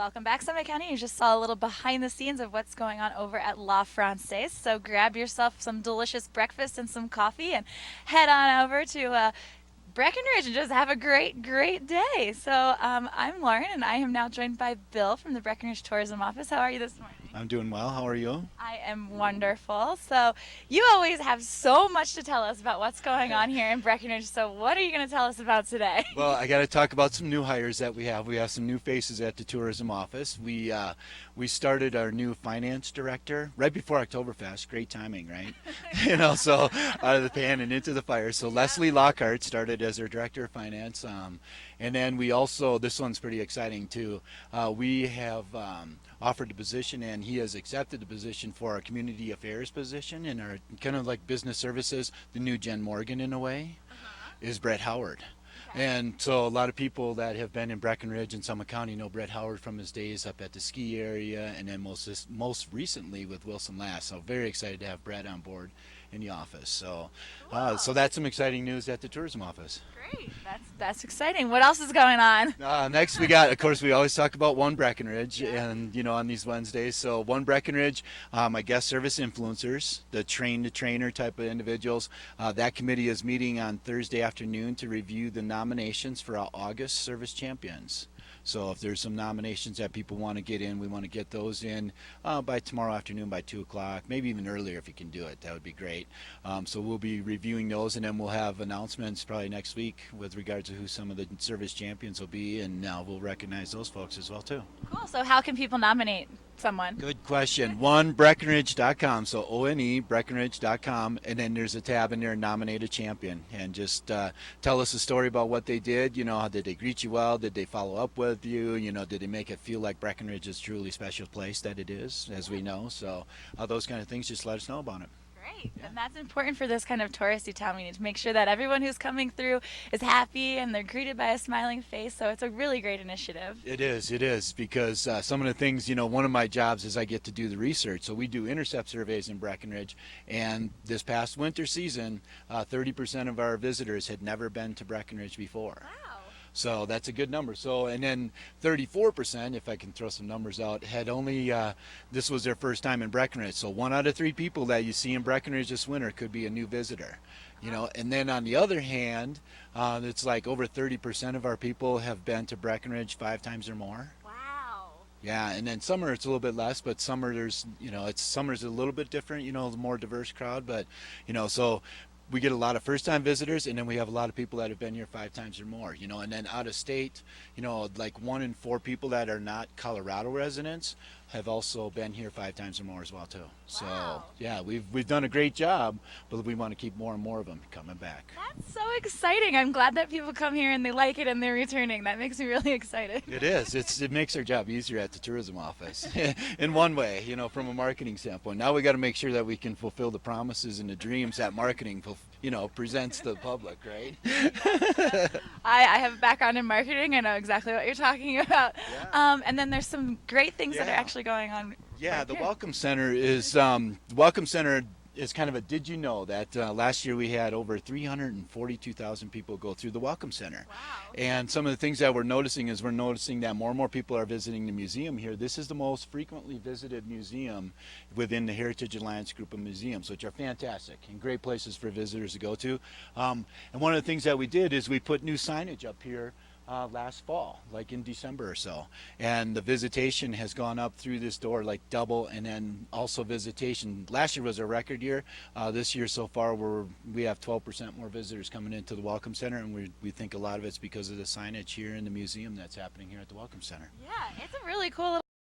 welcome back, Summit County. You just saw a little behind the scenes of what's going on over at La Francaise. So grab yourself some delicious breakfast and some coffee and head on over to Breckenridge and just have a great, great day. So I'm Lauren, and I am now joined by Bill from the Breckenridge Tourism Office. How are you this morning? I'm doing well. How are you? I am wonderful. So you always have so much to tell us about what's going on here in Breckenridge. So what are you going to tell us about today? Well, I got to talk about some new hires that we have. We have some new faces at the tourism office. We started our new finance director right before Oktoberfest. Great timing, right? So out of the pan and into the fire. So Leslie Lockhart started as our director of finance. And then we also, this one's pretty exciting too. We have offered the position, and he has accepted the position for our community affairs position in our kind of like business services. The new Jen Morgan, in a way, is Brett Howard. Okay. And so a lot of people that have been in Breckenridge and Summit County know Brett Howard from his days up at the ski area, and then most recently with Wilson Last. So very excited to have Brett on board in the office. So that's some exciting news at the tourism office. Great. That's exciting. What else is going on? Next we got, of course, we always talk about One Breckenridge, and on these Wednesdays. So One Breckenridge, my guest service influencers, the train-to-trainer type of individuals. That committee is meeting on Thursday afternoon to review the nominations for our August service champions. So if there's some nominations that people want to get in, we want to get those in by tomorrow afternoon by 2 o'clock, maybe even earlier if you can do it. That would be great. So we'll be reviewing those, and then we'll have announcements probably next week with regards to who some of the service champions will be, and we'll recognize those folks as well too. Cool. So how can people nominate someone? Good question. OneBreckenridge.com. So ONE Breckenridge.com, and then there's a tab in there, nominate a champion, and just tell us a story about what they did. How did they greet you well? Did they follow up with you? Did they make it feel like Breckenridge is a truly special place that it is, as we know? So those kind of things, just let us know about it. Great. And that's important for this kind of touristy town. We need to make sure that everyone who's coming through is happy and they're greeted by a smiling face. So it's a really great initiative. It is, because some of the things, one of my jobs is I get to do the research. So we do intercept surveys in Breckenridge, and this past winter season, 30% of our visitors had never been to Breckenridge before. Wow. So that's a good number. So, and then 34%, if I can throw some numbers out, had only, this was their first time in Breckenridge. So 1 out of 3 people that you see in Breckenridge this winter could be a new visitor. And then on the other hand, it's like over 30% of our people have been to Breckenridge 5 times or more. Wow. Yeah, and then summer it's a little bit less, but summer summer's a little bit different, the more diverse crowd, but so we get a lot of first-time visitors, and then we have a lot of people that have been here 5 times or more, and then out of state, like 1 in 4 people that are not Colorado residents have also been here 5 times or more as well too. Wow. So yeah, we've done a great job, but we want to keep more and more of them coming back. That's so exciting. I'm glad that people come here and they like it and they're returning. That makes me really excited. It is. It makes our job easier at the tourism office in one way, from a marketing standpoint. Now we got to make sure that we can fulfill the promises and the dreams that marketing presents to the public, right? I have a background in marketing. I know exactly what you're talking about. Yeah. And then there's some great things that are Yeah. actually going on. Yeah, right the here. Welcome Center is kind of a, did you know that last year we had over 342,000 people go through the Welcome Center. Wow. And some of the things that we're noticing that more and more people are visiting the museum here. This is the most frequently visited museum within the Heritage Alliance group of museums, which are fantastic and great places for visitors to go to. And one of the things that we did is we put new signage up here last fall, like in December or so, and the visitation has gone up through this door like double, and then also visitation last year was a record year. This year so far we have 12% more visitors coming into the Welcome Center, and we think a lot of it's because of the signage here in the museum that's happening here at the Welcome Center. Yeah, it's a really cool little